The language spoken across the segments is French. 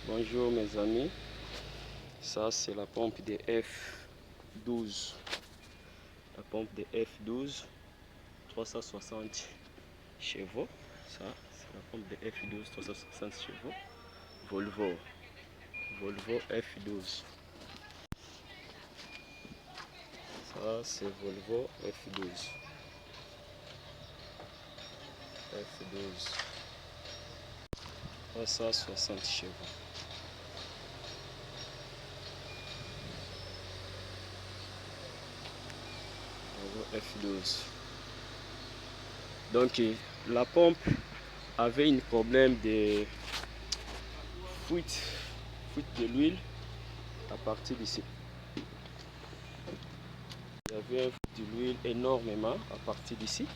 Bonjour mes amis, ça c'est la pompe de F12, la pompe de F12 360 chevaux, ça c'est la pompe de F12 360 chevaux, Volvo F12, ça c'est Volvo F12, 360 chevaux. F12. Donc la pompe avait un problème de fuite de l'huile à partir d'ici. Il y avait un fuite de l'huile énormément à partir d'ici.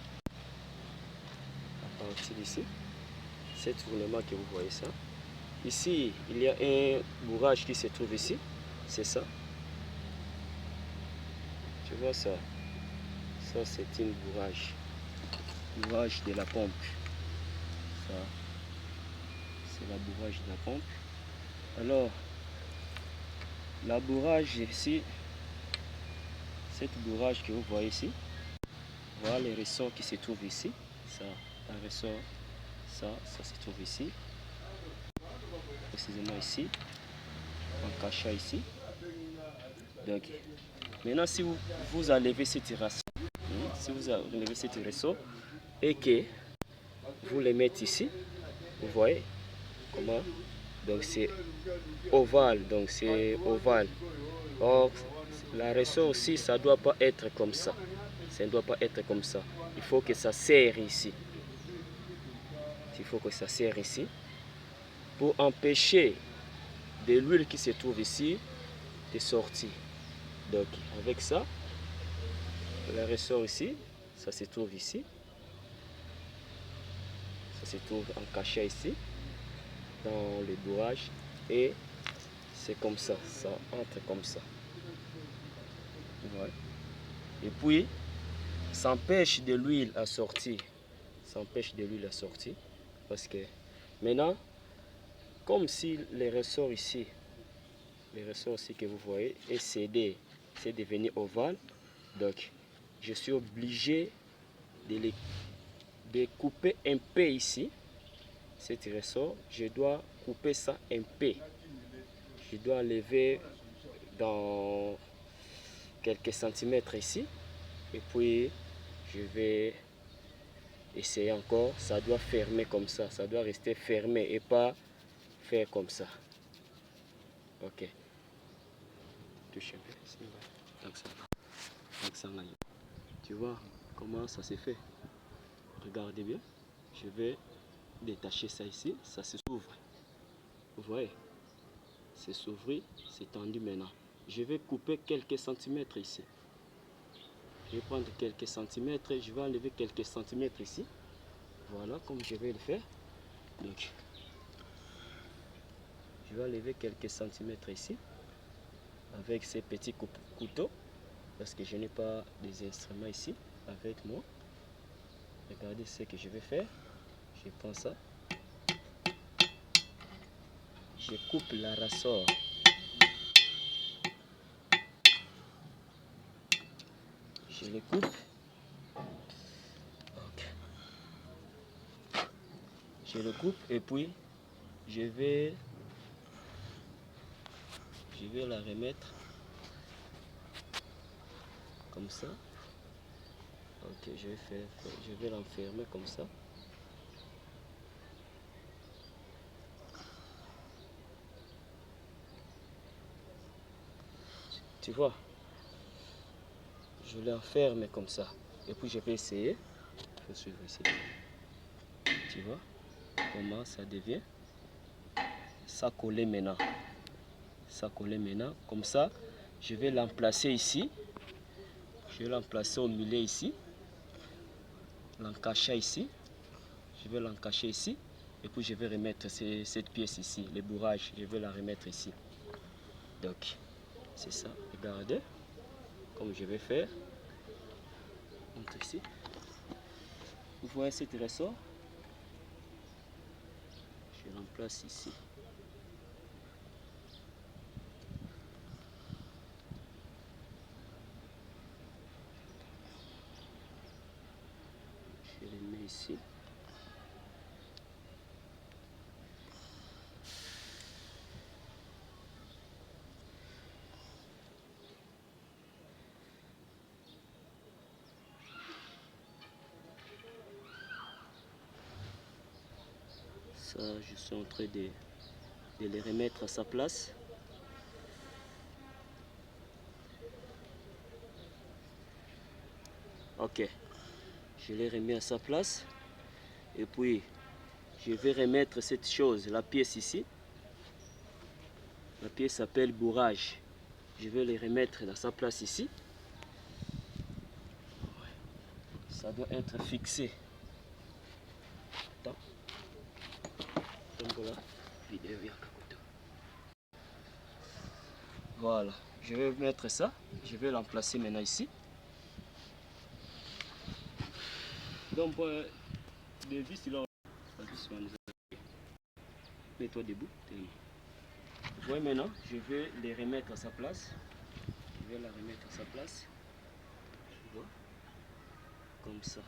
C'est tournement que vous voyez ça. Ici, il y a un bourrage qui se trouve ici. C'est ça. Tu vois ça? Ça, c'est une bourrage. Bourrage de la pompe. Ça, c'est la bourrage de la pompe. Alors, la bourrage ici, cette bourrage que vous voyez ici, voilà les ressorts qui se trouvent ici. Ça, un ressort, ça se trouve ici. Précisément ici, en cachant ici. Donc, maintenant, si vous enlevez cette racine, si vous enlevez cette ressort et que vous les mettez ici, vous voyez comment? Donc c'est ovale, Or, la ressort aussi, ça ne doit pas être comme ça. Ça ne doit pas être comme ça. Il faut que ça serre ici. Il faut que ça serre ici pour empêcher de l'huile qui se trouve ici de sortir. Donc avec ça, le ressort ici, ça se trouve ici. Ça se trouve en cachet ici, dans le bourrage. Et c'est comme ça, ça entre comme ça. Ouais. Et puis, ça empêche de l'huile à sortir. Ça empêche de l'huile à sortir. Parce que maintenant, comme si les ressorts ici que vous voyez, est cédé, c'est devenu ovale. Donc, je suis obligé de couper un peu ici. Cet ressort, je dois couper ça un peu. Je dois enlever dans quelques centimètres ici. Et puis, je vais essayer encore. Ça doit fermer comme ça. Ça doit rester fermé et pas faire comme ça. Ok. Touche un peu. Donc ça. Tu vois comment ça s'est fait? Regardez bien. Je vais détacher ça ici. Ça se s'ouvre. Vous voyez? C'est s'ouvrir. C'est tendu maintenant. Je vais couper quelques centimètres ici. Je vais prendre quelques centimètres. Je vais enlever quelques centimètres ici. Voilà comme je vais le faire. Donc, je vais enlever quelques centimètres ici avec ces petits couteaux parce que je n'ai pas des instruments ici avec moi. Regardez ce que je vais faire. Je prends ça. Je coupe la ressort. Je le coupe. Okay. Je le coupe et puis je vais la remettre comme ça. Ok, je vais l'enfermer comme ça. Tu vois, je l'enferme comme ça. Et puis je vais essayer. Il faut suivre ici. Tu vois comment ça devient? Ça collé maintenant. Ça collé maintenant. Comme ça, je vais l'emplacer ici. Je vais l'emplacer au milieu ici. L'encacher ici. Je vais l'encacher ici. Et puis je vais remettre cette pièce ici. Le bourrage, je vais la remettre ici. Donc, c'est ça. Regardez comme je vais faire. Entre ici. Vous voyez cet ressort? Je remplace ici. Ça, je suis en train de les remettre à sa place. Ok, je l'ai remis à sa place. Et puis, je vais remettre cette chose, la pièce ici. La pièce s'appelle bourrage. Je vais les remettre dans sa place ici. Ça doit être fixé. Attends. Voilà, je vais mettre ça. Je vais l'emplacer maintenant ici. Donc, les vis, là, mets-toi debout. Ouais, maintenant, je vais les remettre à sa place. Je vais la remettre à sa place. Tu vois? Comme ça.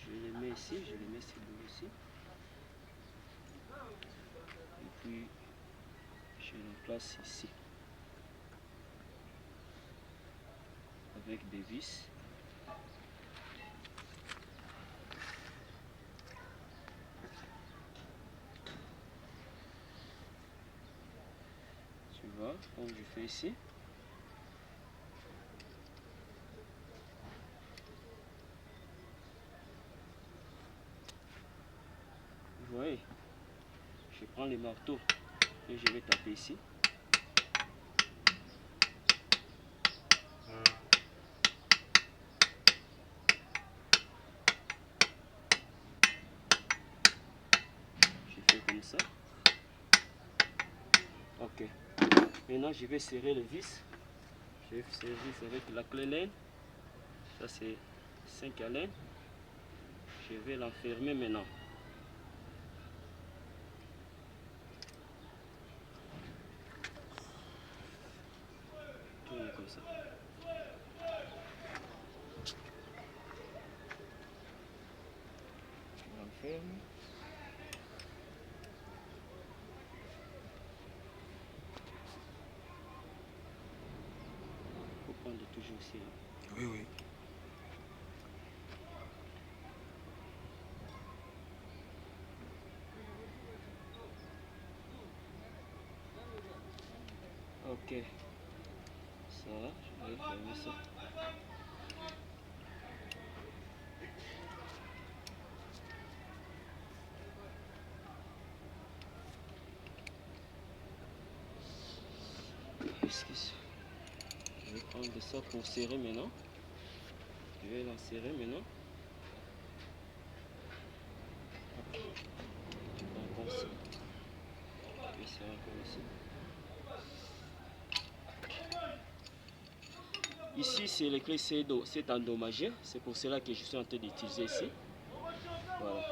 Je les mets ici, je les mets ici. Et puis, je les place ici. Avec des vis. Tu vois, comme je fais ici. Vous voyez, je prends les marteaux et je vais taper ici. Je fais comme ça. Ok. Maintenant, je vais serrer le vis. Je vais serrer le vis avec la clé laine. Ça, c'est 5 à laine. Je vais l'enfermer maintenant. Tourne comme ça. Je l'enferme. Il faut prendre toujours ici. Hein. Oui, oui. Ok. Ça, je vais fermer ça. Excuse. Je vais prendre ça pour serrer maintenant. Je vais l'enserrer maintenant. Tu prends comme ça. Je vais serrer comme ici. Ici, c'est les clés c'est endommagé. C'est pour cela que je suis en train d'utiliser ici. Voilà.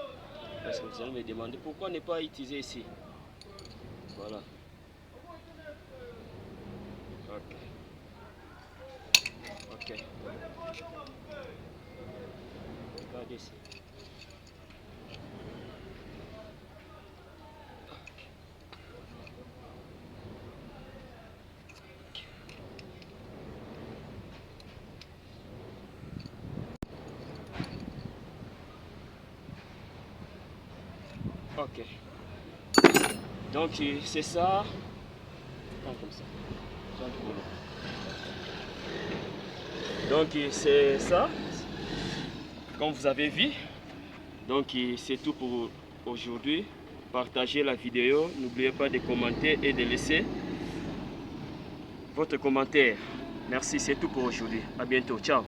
Parce que vous allez me demander pourquoi ne pas utiliser ici. Voilà. Ok. Ok. Regardez ici. Ok. Donc c'est ça. Comme ça. Donc c'est ça. Comme vous avez vu. Donc c'est tout pour aujourd'hui. Partagez la vidéo. N'oubliez pas de commenter et de laisser votre commentaire. Merci, c'est tout pour aujourd'hui. À bientôt. Ciao.